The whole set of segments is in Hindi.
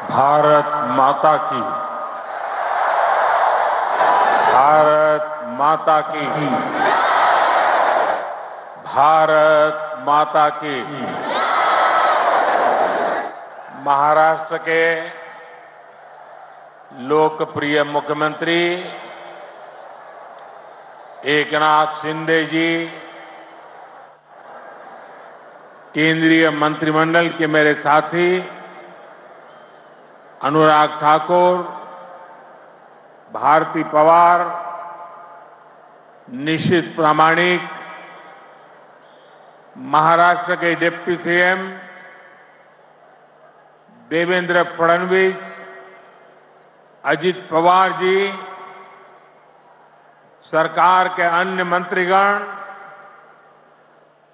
भारत माता की, भारत माता की, भारत माता की। महाराष्ट्र के लोकप्रिय मुख्यमंत्री एकनाथ शिंदे जी, केंद्रीय मंत्रिमंडल के मेरे साथी अनुराग ठाकुर, भारती पवार, निशित प्रामाणिक, महाराष्ट्र के डिप्टी सीएम देवेंद्र फडणवीस, अजित पवार जी, सरकार के अन्य मंत्रीगण,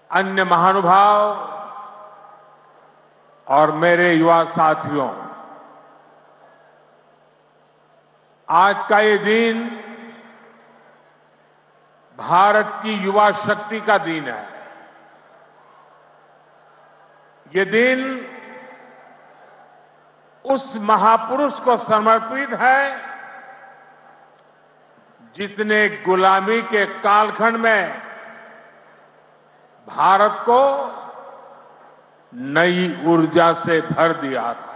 अन्य महानुभाव और मेरे युवा साथियों, आज का ये दिन भारत की युवा शक्ति का दिन है। ये दिन उस महापुरुष को समर्पित है जिसने गुलामी के कालखंड में भारत को नई ऊर्जा से भर दिया था।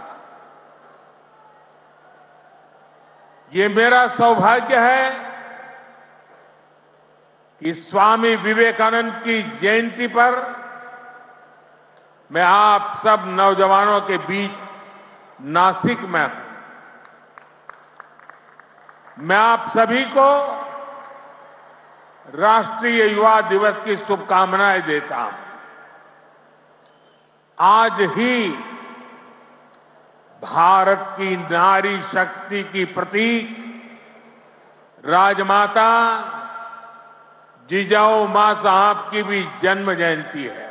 ये मेरा सौभाग्य है कि स्वामी विवेकानंद की जयंती पर मैं आप सब नौजवानों के बीच नासिक में हूं। मैं आप सभी को राष्ट्रीय युवा दिवस की शुभकामनाएं देता हूं। आज ही भारत की नारी शक्ति की प्रतीक राजमाता जिजाऊ मां साहब की भी जन्म जयंती है।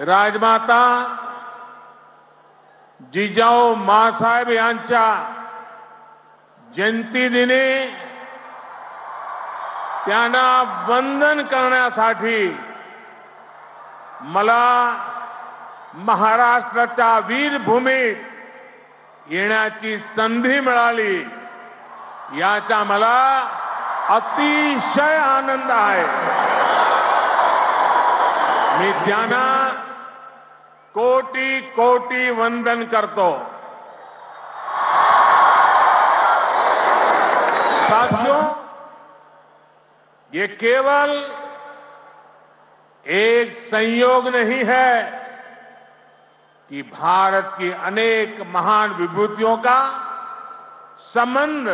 राजमाता जिजाऊ मांसाहेब यांच्या जयंतीदिनी त्यांना वंदन करण्यासाठी मला महाराष्ट्राच्या वीरभूमीत येण्याची संधी मिळाली, याचा मला अतिशय आनंद आहे। मी त्यांना कोटी कोटी वंदन करतो। साथियों, ये केवल एक संयोग नहीं है कि भारत की अनेक महान विभूतियों का संबंध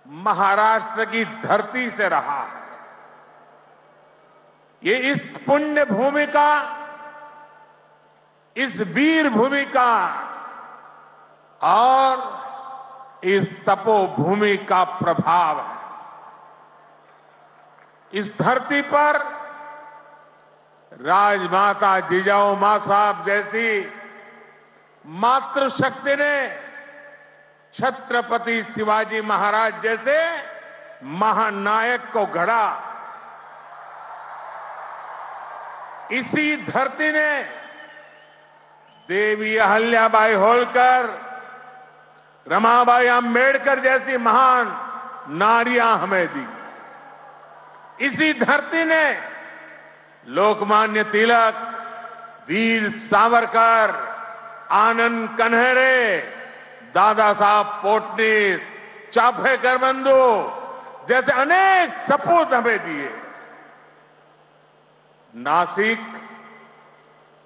महाराष्ट्र की धरती से रहा है। ये इस पुण्य भूमि का, इस वीर भूमि का और इस तपोभूमि का प्रभाव है। इस धरती पर राजमाता जिजाऊ मां साहब जैसी मातृशक्ति ने छत्रपति शिवाजी महाराज जैसे महानायक को गढ़ा। इसी धरती ने देवी अहल्याबाई होलकर, रमाबाई अंबेडकर जैसी महान नारियां हमें दी। इसी धरती ने लोकमान्य तिलक, वीर सावरकर, आनंद कन्हेरे, दादा साहब पोटनीस, चाफेकर बंधु जैसे अनेक सपूत हमें दिए। नासिक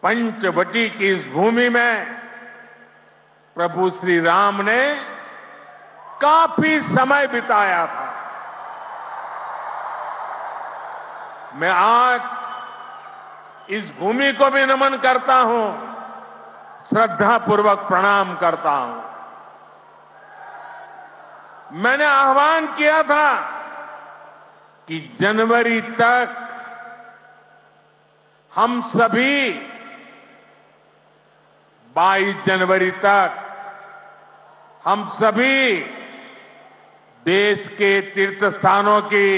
पंचवटी की इस भूमि में प्रभु श्री राम ने काफी समय बिताया था। मैं आज इस भूमि को भी नमन करता हूं, श्रद्धापूर्वक प्रणाम करता हूं। मैंने आह्वान किया था कि जनवरी तक हम सभी 22 जनवरी तक हम सभी देश के तीर्थ स्थानों की,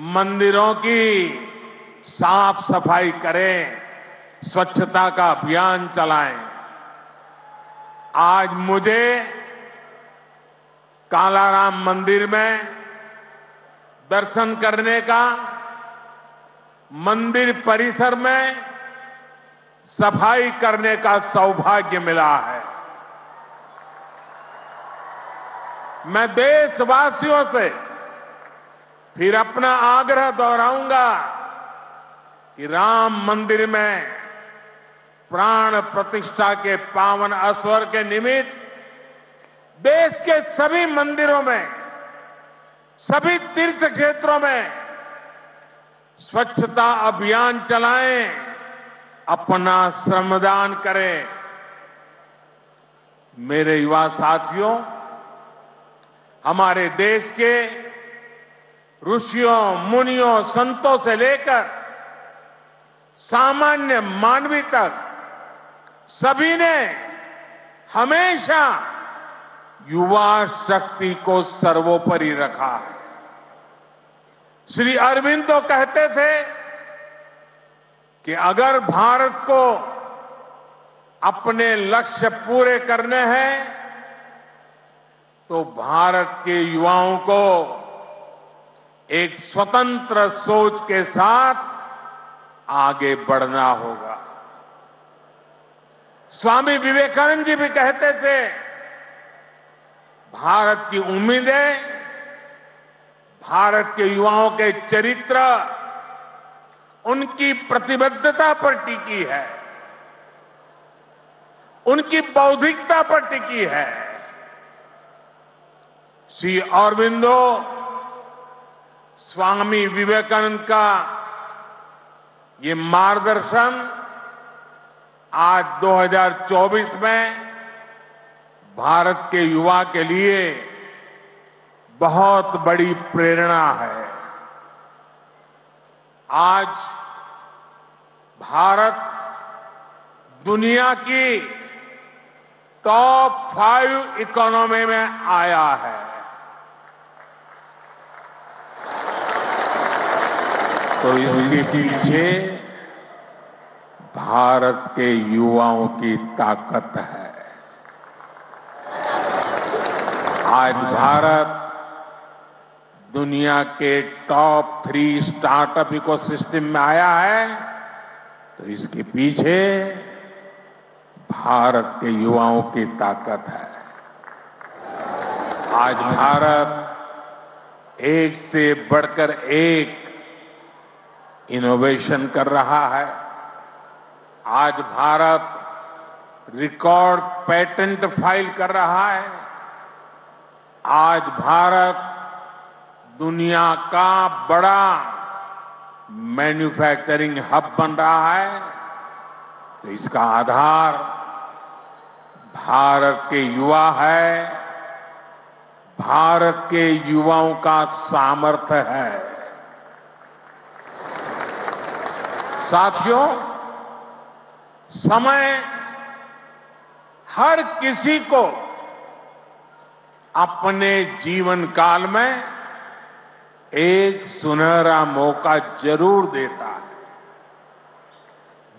मंदिरों की साफ सफाई करें, स्वच्छता का अभियान चलाएं। आज मुझे कालाराम मंदिर में दर्शन करने का, मंदिर परिसर में सफाई करने का सौभाग्य मिला है। मैं देशवासियों से फिर अपना आग्रह दोहराऊंगा कि राम मंदिर में प्राण प्रतिष्ठा के पावन अवसर के निमित्त देश के सभी मंदिरों में, सभी तीर्थ क्षेत्रों में स्वच्छता अभियान चलाएं, अपना श्रमदान करें। मेरे युवा साथियों, हमारे देश के ऋषियों, मुनियों, संतों से लेकर सामान्य मानवी तक सभी ने हमेशा युवा शक्ति को सर्वोपरि रखा है। श्री अरविंदो कहते थे कि अगर भारत को अपने लक्ष्य पूरे करने हैं तो भारत के युवाओं को एक स्वतंत्र सोच के साथ आगे बढ़ना होगा। स्वामी विवेकानंद जी भी कहते थे, भारत की उम्मीदें भारत के युवाओं के चरित्र, उनकी प्रतिबद्धता पर टिकी है, उनकी बौद्धिकता पर टिकी है। श्री अरविंदो स्वामी विवेकानंद का ये मार्गदर्शन आज 2024 में भारत के युवा के लिए बहुत बड़ी प्रेरणा है। आज भारत दुनिया की टॉप 5 इकोनॉमी में आया है। तो इसके पीछे भारत के युवाओं की ताकत है। आज भारत दुनिया के टॉप 3 स्टार्टअप इकोसिस्टम में आया है, तो इसके पीछे भारत के युवाओं की ताकत है। आज भारत एक से बढ़कर एक इनोवेशन कर रहा है। आज भारत रिकॉर्ड पेटेंट फाइल कर रहा है। आज भारत दुनिया का बड़ा मैन्युफैक्चरिंग हब बन रहा है। तो इसका आधार भारत के युवा है, भारत के युवाओं का सामर्थ्य है। साथियों, समय हर किसी को अपने जीवन काल में एक सुनहरा मौका जरूर देता है।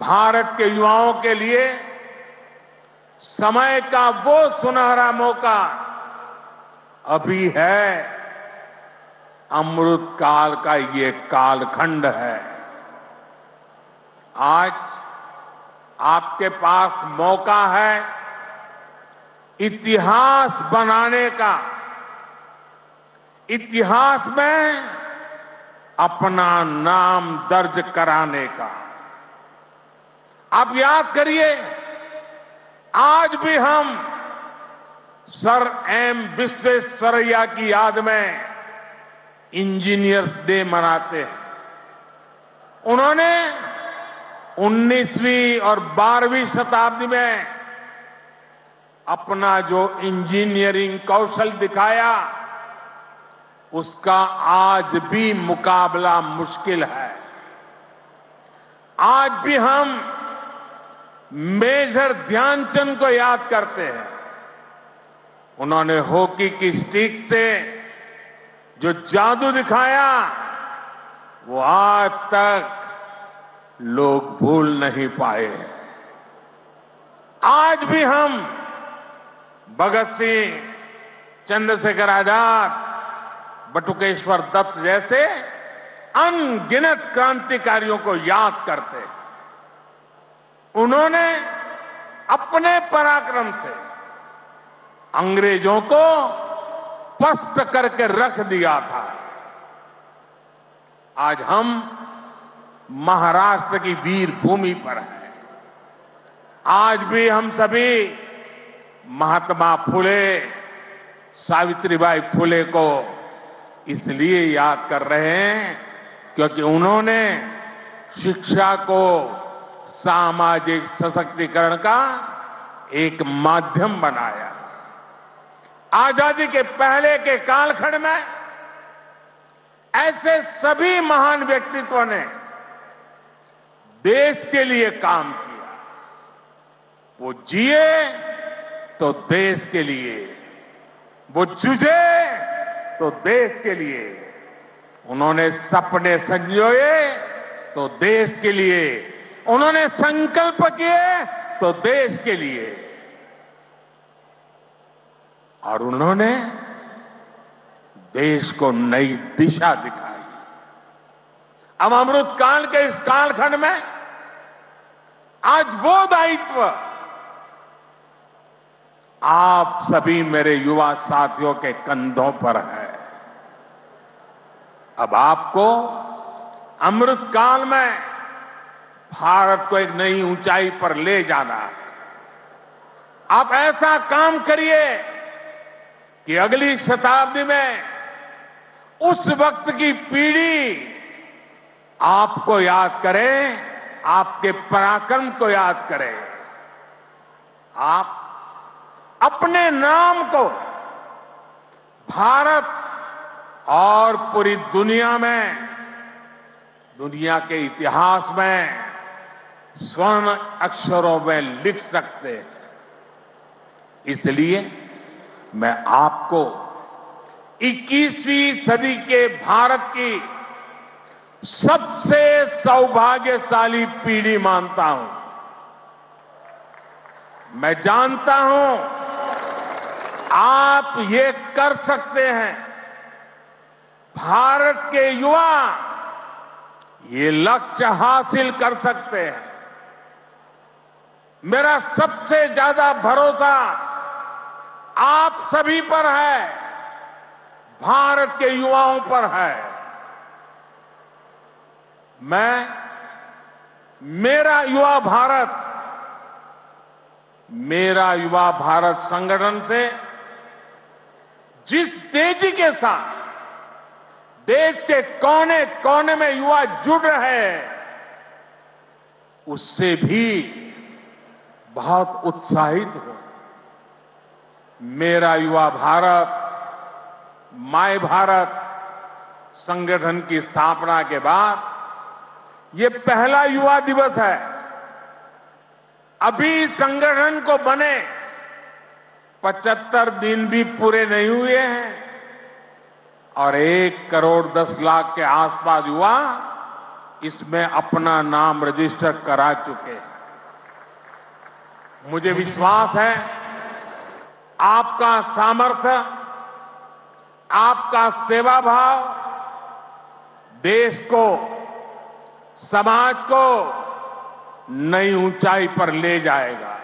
भारत के युवाओं के लिए समय का वो सुनहरा मौका अभी है। अमृत काल का ये कालखंड है। आज आपके पास मौका है इतिहास बनाने का, इतिहास में अपना नाम दर्ज कराने का। आप याद करिए, आज भी हम सर एम विश्वेश्वरैया की याद में इंजीनियर्स डे मनाते हैं। उन्होंने 19वीं और 12वीं शताब्दी में अपना जो इंजीनियरिंग कौशल दिखाया, उसका आज भी मुकाबला मुश्किल है। आज भी हम मेजर ध्यानचंद को याद करते हैं। उन्होंने हॉकी की स्टिक से जो जादू दिखाया, वो आज तक लोग भूल नहीं पाए हैं। आज भी हम भगत सिंह, चंद्रशेखर आजाद, बटुकेश्वर दत्त जैसे अनगिनत क्रांतिकारियों को याद करते हैं। उन्होंने अपने पराक्रम से अंग्रेजों को पस्त करके रख दिया था। आज हम महाराष्ट्र की वीर भूमि पर हैं। आज भी हम सभी महात्मा फुले, सावित्रीबाई फुले को इसलिए याद कर रहे हैं क्योंकि उन्होंने शिक्षा को सामाजिक सशक्तिकरण का एक माध्यम बनाया। आजादी के पहले के कालखंड में ऐसे सभी महान व्यक्तित्वों ने देश के लिए काम किया। वो जिए तो देश के लिए, वो जूझे तो देश के लिए, उन्होंने सपने संजोए तो देश के लिए, उन्होंने संकल्प किए तो देश के लिए, और उन्होंने देश को नई दिशा दिखाई। अब अमृत काल के इस कालखंड में आज वो दायित्व आप सभी मेरे युवा साथियों के कंधों पर है। अब आपको अमृत काल में भारत को एक नई ऊंचाई पर ले जाना है। आप ऐसा काम करिए कि अगली शताब्दी में उस वक्त की पीढ़ी आपको याद करे, आपके पराक्रम को याद करे। आप अपने नाम को भारत और पूरी दुनिया में, दुनिया के इतिहास में स्वर्ण अक्षरों में लिख सकते हैं। इसलिए मैं आपको 21वीं सदी के भारत की सबसे सौभाग्यशाली पीढ़ी मानता हूं। मैं जानता हूं आप ये कर सकते हैं। भारत के युवा ये लक्ष्य हासिल कर सकते हैं। मेरा सबसे ज्यादा भरोसा आप सभी पर है, भारत के युवाओं पर है। मैं मेरा युवा भारत संगठन से जिस तेजी के साथ देश के कोने कोने में युवा जुड़ रहे हैं, उससे भी बहुत उत्साहित हूं। मेरा युवा भारत, माय भारत संगठन की स्थापना के बाद ये पहला युवा दिवस है। अभी संगठन को बने 75 दिन भी पूरे नहीं हुए हैं और 1 करोड़ 10 लाख के आसपास युवा इसमें अपना नाम रजिस्टर करा चुके हैं। मुझे विश्वास है आपका सामर्थ्य, आपका सेवा भाव देश को, समाज को नई ऊंचाई पर ले जाएगा।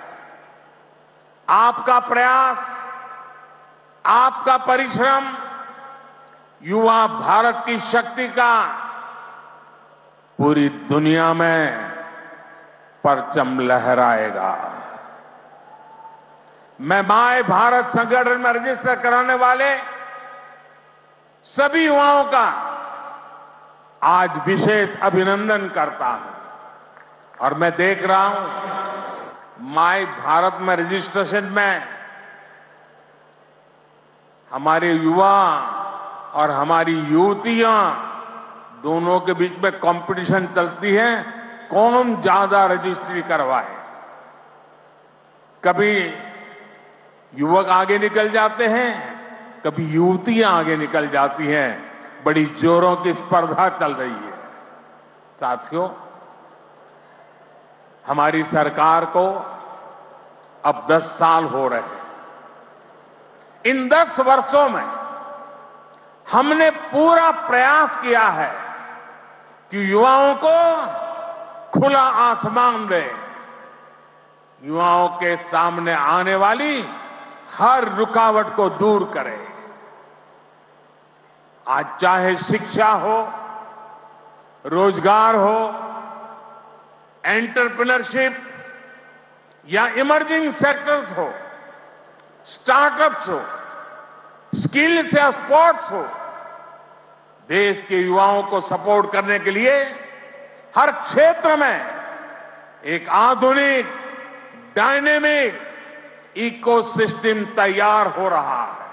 आपका प्रयास, आपका परिश्रम युवा भारत की शक्ति का पूरी दुनिया में परचम लहराएगा। मैं माय भारत संगठन में रजिस्टर कराने वाले सभी युवाओं का आज विशेष अभिनंदन करता हूं। और मैं देख रहा हूं माय भारत में रजिस्ट्रेशन में हमारे युवा और हमारी युवतियां दोनों के बीच में कंपटीशन चलती है, कौन ज्यादा रजिस्ट्री करवाए। कभी युवक आगे निकल जाते हैं, कभी युवतियां आगे निकल जाती हैं। बड़ी जोरों की स्पर्धा चल रही है। साथियों, हमारी सरकार को अब 10 साल हो रहे हैं। इन 10 वर्षों में हमने पूरा प्रयास किया है कि युवाओं को खुला आसमान दें, युवाओं के सामने आने वाली हर रुकावट को दूर करें। आज चाहे शिक्षा हो, रोजगार हो, एंटरप्रेन्योरशिप या इमर्जिंग सेक्टर्स हो, स्टार्टअप्स हो, स्किल्स या स्पोर्ट्स हो, देश के युवाओं को सपोर्ट करने के लिए हर क्षेत्र में एक आधुनिक डायनेमिक इकोसिस्टम तैयार हो रहा है।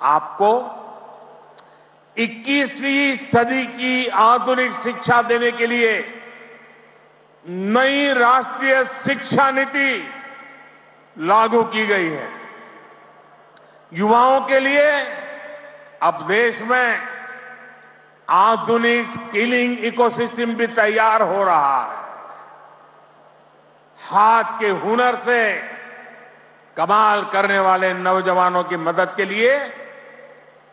आपको 21वीं सदी की आधुनिक शिक्षा देने के लिए नई राष्ट्रीय शिक्षा नीति लागू की गई है। युवाओं के लिए अब देश में आधुनिक स्किलिंग इकोसिस्टम भी तैयार हो रहा है। हाथ के हुनर से कमाल करने वाले नौजवानों की मदद के लिए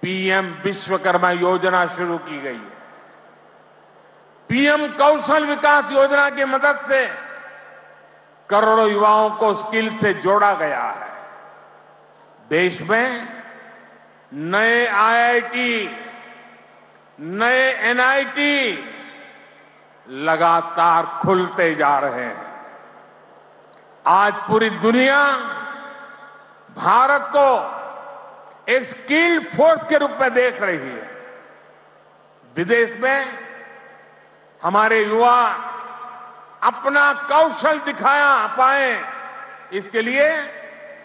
पीएम विश्वकर्मा योजना शुरू की गई है। पीएम कौशल विकास योजना की मदद से करोड़ों युवाओं को स्किल से जोड़ा गया है। देश में नए आईआईटी, नए एनआईटी लगातार खुलते जा रहे हैं। आज पूरी दुनिया भारत को एक स्किल्ड फोर्स के रूप में देख रही है। विदेश में हमारे युवा अपना कौशल दिखाया पाए, इसके लिए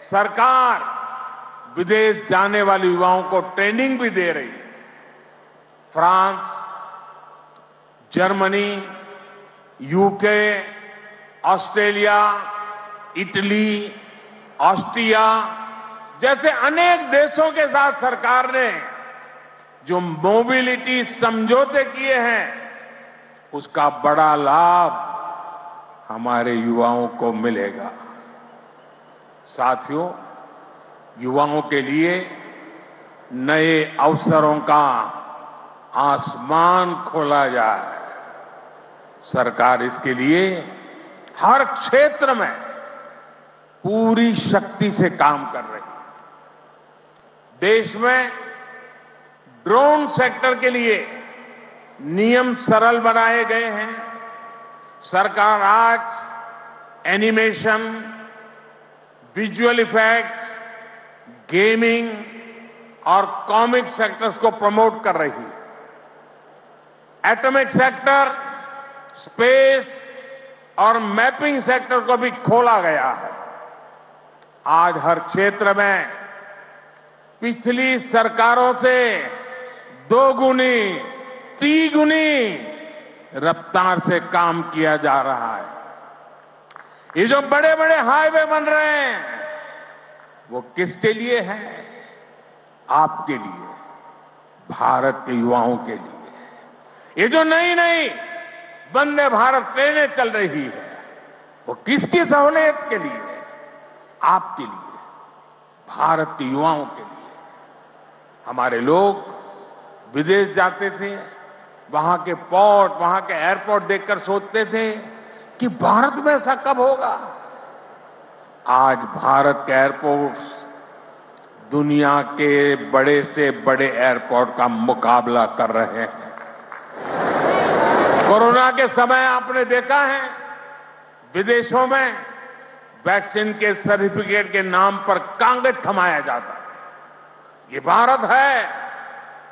सरकार विदेश जाने वाले युवाओं को ट्रेनिंग भी दे रही है। France, Germany, UK, Australia, Italy, Austria जैसे अनेक देशों के साथ सरकार ने जो मोबिलिटी समझौते किए हैं, उसका बड़ा लाभ हमारे युवाओं को मिलेगा। साथियों, युवाओं के लिए नए अवसरों का आसमान खोला जाए। सरकार इसके लिए हर क्षेत्र में पूरी शक्ति से काम कर रही है। देश में ड्रोन सेक्टर के लिए नियम सरल बनाए गए हैं। सरकार आज एनिमेशन, विजुअल इफेक्ट्स, गेमिंग और कॉमिक सेक्टर्स को प्रमोट कर रही है। एटॉमिक सेक्टर, स्पेस और मैपिंग सेक्टर को भी खोला गया है। आज हर क्षेत्र में पिछली सरकारों से 2 गुनी, 3 गुनी रफ्तार से काम किया जा रहा है। ये जो बड़े बड़े हाईवे बन रहे हैं, वो किसके लिए है? आपके लिए, भारत के युवाओं के लिए। ये जो नई नई वंदे भारत ट्रेनें चल रही है, वो किसकी सहूलियत के लिए है? आपके लिए, भारत के युवाओं के लिए। हमारे लोग विदेश जाते थे, वहां के पोर्ट, वहां के एयरपोर्ट देखकर सोचते थे कि भारत में ऐसा कब होगा। आज भारत के एयरपोर्ट्स दुनिया के बड़े से बड़े एयरपोर्ट का मुकाबला कर रहे हैं। कोरोना के समय आपने देखा है, विदेशों में वैक्सीन के सर्टिफिकेट के नाम पर कागज थमाया जाता है। ये भारत है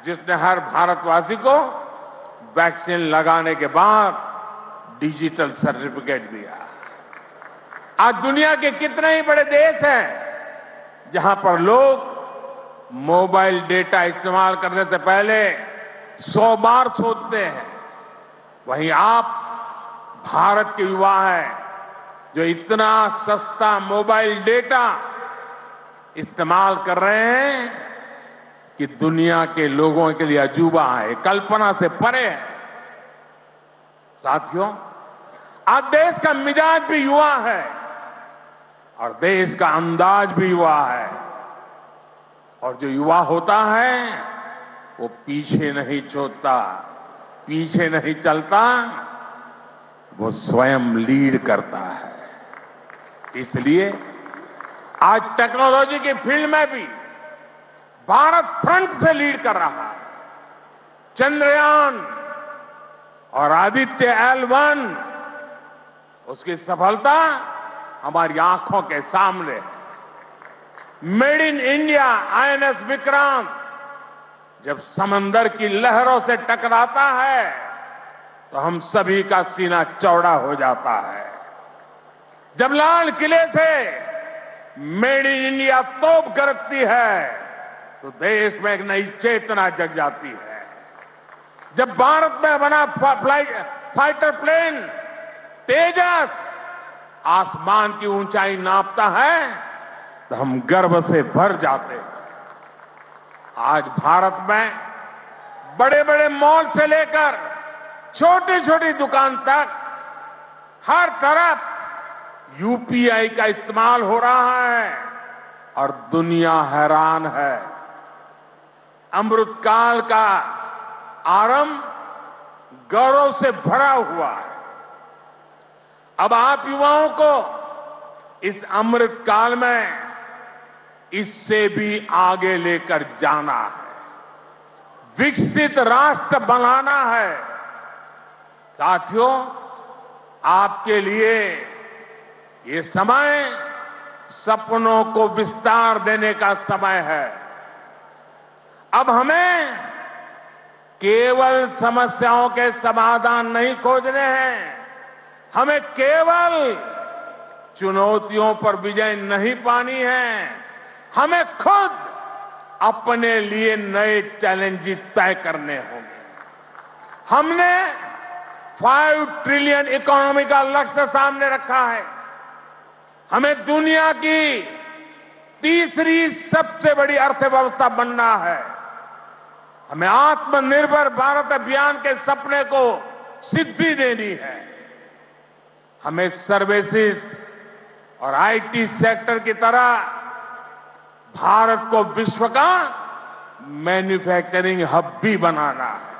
जिसने हर भारतवासी को वैक्सीन लगाने के बाद डिजिटल सर्टिफिकेट दिया। आज दुनिया के कितने ही बड़े देश हैं जहां पर लोग मोबाइल डेटा इस्तेमाल करने से पहले 100 बार सोचते हैं, वहीं आप भारत के युवा हैं जो इतना सस्ता मोबाइल डेटा इस्तेमाल कर रहे हैं कि दुनिया के लोगों के लिए अजूबा है, कल्पना से परे है। साथियों, आज देश का मिजाज भी युवा है और देश का अंदाज भी युवा है। और जो युवा होता है वो पीछे नहीं छोड़ता, पीछे नहीं चलता, वो स्वयं लीड करता है। इसलिए आज टेक्नोलॉजी की फील्ड में भी भारत फ्रंट से लीड कर रहा है। चंद्रयान और आदित्य L1 उसकी सफलता हमारी आंखों के सामने है। Made in India INS Vikrant जब समंदर की लहरों से टकराता है तो हम सभी का सीना चौड़ा हो जाता है। जब लाल किले से मेड इन इंडिया तोप गरजती है तो देश में एक नई चेतना जग जाती है। जब भारत में बना फाइटर प्लेन तेजस आसमान की ऊंचाई नापता है तो हम गर्व से भर जाते हैं। आज भारत में बड़े बड़े मॉल से लेकर छोटी छोटी दुकान तक हर तरफ UPI का इस्तेमाल हो रहा है और दुनिया हैरान है। अमृतकाल का आरंभ गौरव से भरा हुआ है। अब आप युवाओं को इस अमृतकाल में इससे भी आगे लेकर जाना है, विकसित राष्ट्र बनाना है। साथियों, आपके लिए ये समय सपनों को विस्तार देने का समय है। अब हमें केवल समस्याओं के समाधान नहीं खोजने हैं, हमें केवल चुनौतियों पर विजय नहीं पानी है, हमें खुद अपने लिए नए चैलेंजेस तय करने होंगे। हमने 5 ट्रिलियन इकोनॉमी का लक्ष्य सामने रखा है। हमें दुनिया की तीसरी सबसे बड़ी अर्थव्यवस्था बनना है। हमें आत्मनिर्भर भारत अभियान के सपने को सिद्धि देनी है। हमें सर्विसेज और IT सेक्टर की तरह भारत को विश्व का मैन्युफैक्चरिंग हब भी बनाना है।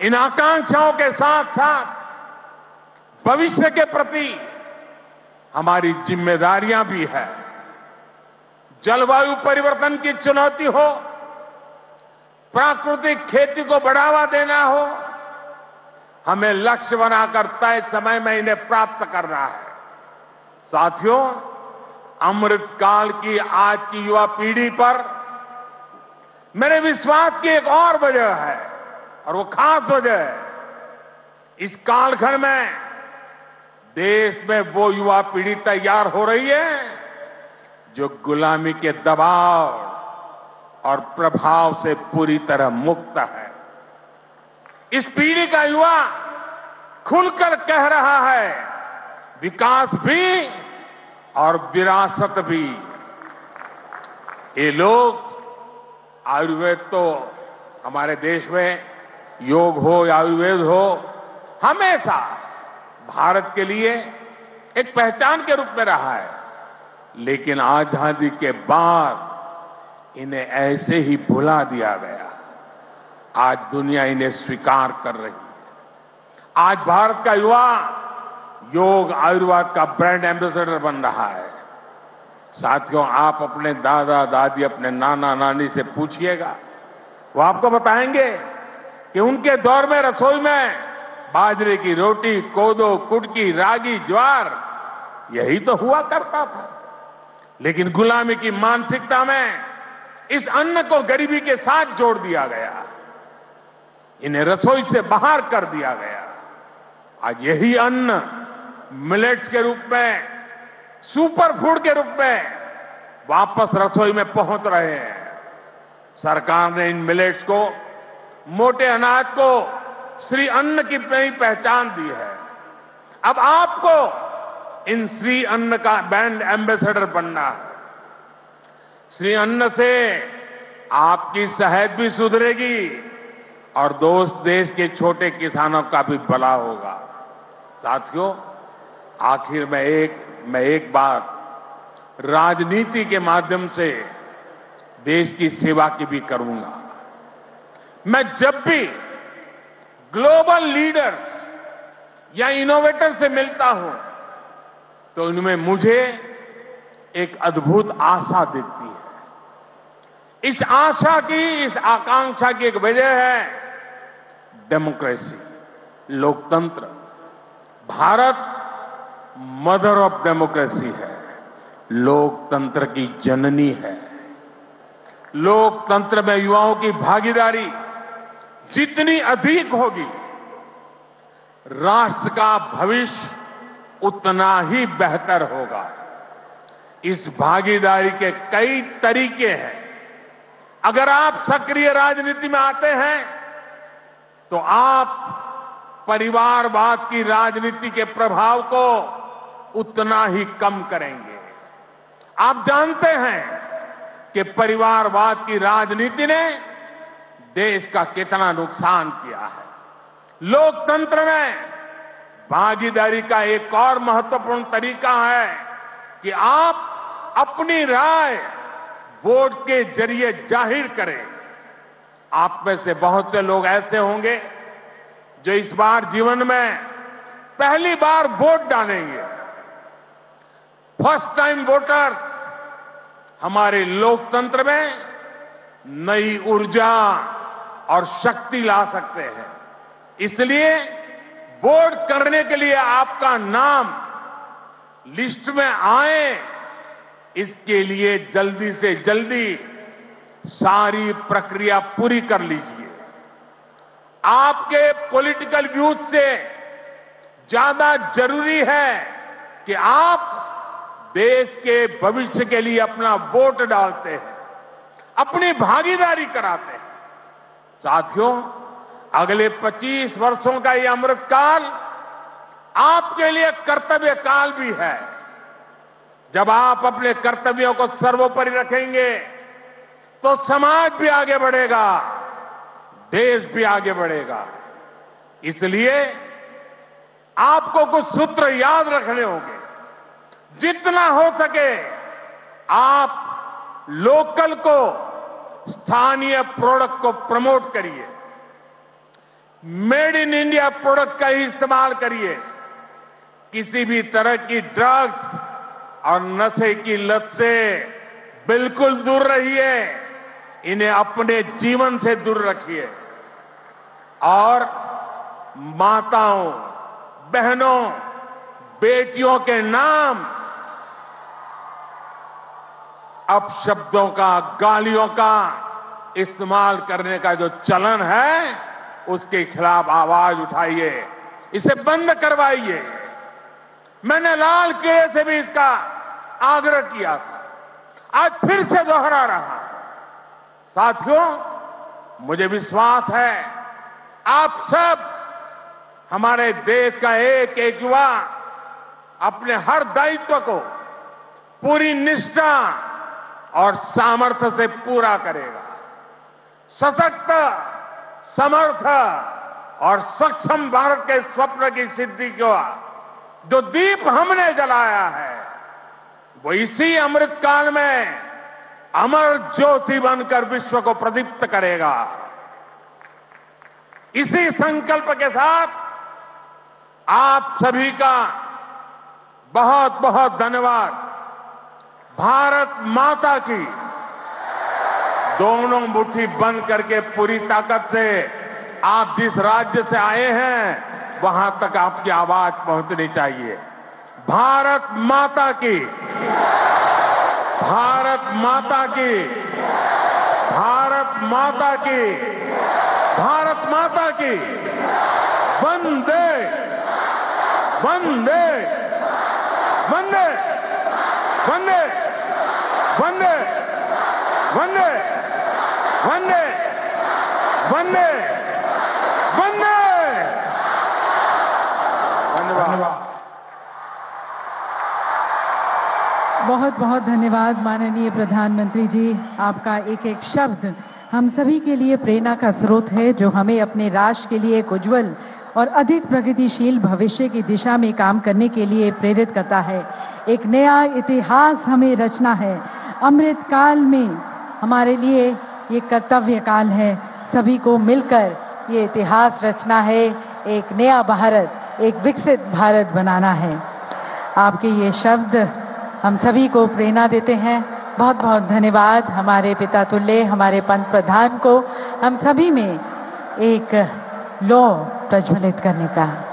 इन आकांक्षाओं के साथ साथ भविष्य के प्रति हमारी जिम्मेदारियां भी है। जलवायु परिवर्तन की चुनौती हो, प्राकृतिक खेती को बढ़ावा देना हो, हमें लक्ष्य बनाकर तय समय में इन्हें प्राप्त करना है। साथियों, अमृतकाल की आज की युवा पीढ़ी पर मेरे विश्वास की एक और वजह है और वो खास वजह है। इस कालखंड में देश में वो युवा पीढ़ी तैयार हो रही है जो गुलामी के दबाव और प्रभाव से पूरी तरह मुक्त है। इस पीढ़ी का युवा खुलकर कह रहा है, विकास भी और विरासत भी। ये लोग आयुर्वेद तो हमारे देश में योग हो या आयुर्वेद हो, हमेशा भारत के लिए एक पहचान के रूप में रहा है। लेकिन आजादी के बाद इन्हें ऐसे ही भुला दिया गया। आज दुनिया इन्हें स्वीकार कर रही है। आज भारत का युवा योग आयुर्वेद का ब्रांड एम्बेसडर बन रहा है। साथियों, आप अपने दादा दादी, अपने नाना नानी से पूछिएगा, वो आपको बताएंगे कि उनके दौर में रसोई में बाजरे की रोटी, कोदो, कुटकी, रागी, ज्वार यही तो हुआ करता था। लेकिन गुलामी की मानसिकता में इस अन्न को गरीबी के साथ जोड़ दिया गया, इन्हें रसोई से बाहर कर दिया गया। आज यही अन्न मिलेट्स के रूप में, सुपर फूड के रूप में वापस रसोई में पहुंच रहे हैं। सरकार ने इन मिलेट्स को, मोटे अनाज को श्री अन्न की नई पहचान दी है। अब आपको इन श्री अन्न का ब्रांड एम्बेसडर बनना है। श्री अन्न से आपकी सेहत भी सुधरेगी और देश के छोटे किसानों का भी भला होगा। साथियों, आखिर में एक बात राजनीति के माध्यम से देश की सेवा की भी करूंगा। मैं जब भी ग्लोबल लीडर्स या इनोवेटर से मिलता हूं तो उनमें मुझे एक अद्भुत आशा दिखती है। इस आशा की, इस आकांक्षा की एक वजह है डेमोक्रेसी, लोकतंत्र। भारत मदर ऑफ डेमोक्रेसी है, लोकतंत्र की जननी है। लोकतंत्र में युवाओं की भागीदारी जितनी अधिक होगी, राष्ट्र का भविष्य उतना ही बेहतर होगा। इस भागीदारी के कई तरीके हैं। अगर आप सक्रिय राजनीति में आते हैं तो आप परिवारवाद की राजनीति के प्रभाव को उतना ही कम करेंगे। आप जानते हैं कि परिवारवाद की राजनीति ने देश का कितना नुकसान किया है। लोकतंत्र में भागीदारी का एक और महत्वपूर्ण तरीका है कि आप अपनी राय वोट के जरिए जाहिर करें। आप में से बहुत से लोग ऐसे होंगे जो इस बार जीवन में पहली बार वोट डालेंगे। फर्स्ट टाइम वोटर्स हमारे लोकतंत्र में नई ऊर्जा और शक्ति ला सकते हैं। इसलिए वोट करने के लिए आपका नाम लिस्ट में आए, इसके लिए जल्दी से जल्दी सारी प्रक्रिया पूरी कर लीजिए। आपके पॉलिटिकल व्यूज से ज्यादा जरूरी है कि आप देश के भविष्य के लिए अपना वोट डालते हैं, अपनी भागीदारी कराते हैं। साथियों, अगले 25 वर्षों का ये अमृतकाल आपके लिए कर्तव्य काल भी है। जब आप अपने कर्तव्यों को सर्वोपरि रखेंगे तो समाज भी आगे बढ़ेगा, देश भी आगे बढ़ेगा। इसलिए आपको कुछ सूत्र याद रखने होंगे। जितना हो सके आप लोकल को, स्थानीय प्रोडक्ट को प्रमोट करिए। मेड इन इंडिया प्रोडक्ट का ही इस्तेमाल करिए। किसी भी तरह की ड्रग्स और नशे की लत से बिल्कुल दूर रहिए। इन्हें अपने जीवन से दूर रखिए। और माताओं, बहनों, बेटियों के नाम अपशब्दों का, गालियों का इस्तेमाल करने का जो चलन है, उसके खिलाफ आवाज उठाइए, इसे बंद करवाइए। मैंने लाल किले से भी इसका आग्रह किया था, आज फिर से दोहरा रहा। साथियों, मुझे विश्वास है आप सब, हमारे देश का एक एक युवा अपने हर दायित्व को पूरी निष्ठा और सामर्थ्य से पूरा करेगा। सशक्त, समर्थ और सक्षम भारत के स्वप्न की सिद्धि को जो दीप हमने जलाया है, वो इसी अमृतकाल में अमर ज्योति बनकर विश्व को प्रदीप्त करेगा। इसी संकल्प के साथ आप सभी का बहुत बहुत धन्यवाद। भारत माता की दोनों मुट्ठी बंद करके पूरी ताकत से आप जिस राज्य से आए हैं वहां तक आपकी आवाज पहुंचनी चाहिए। भारत माता की, भारत माता की, भारत माता की, भारत माता की। वंदे वंदे वंदे वंदे वंदे वंदे वंदे वंदे वंदे। धन्यवाद। बहुत बहुत धन्यवाद माननीय प्रधानमंत्री जी। आपका एक एक शब्द हम सभी के लिए प्रेरणा का स्रोत है, जो हमें अपने राष्ट्र के लिए एक उज्जवल और अधिक प्रगतिशील भविष्य की दिशा में काम करने के लिए प्रेरित करता है। एक नया इतिहास हमें रचना है। अमृत काल में हमारे लिए ये कर्तव्य काल है। सभी को मिलकर ये इतिहास रचना है। एक नया भारत, एक विकसित भारत बनाना है। आपके ये शब्द हम सभी को प्रेरणा देते हैं। बहुत बहुत धन्यवाद हमारे पिता तुल्य, हमारे पंत प्रधान को हम सभी में एक लौ प्रज्वलित करने का।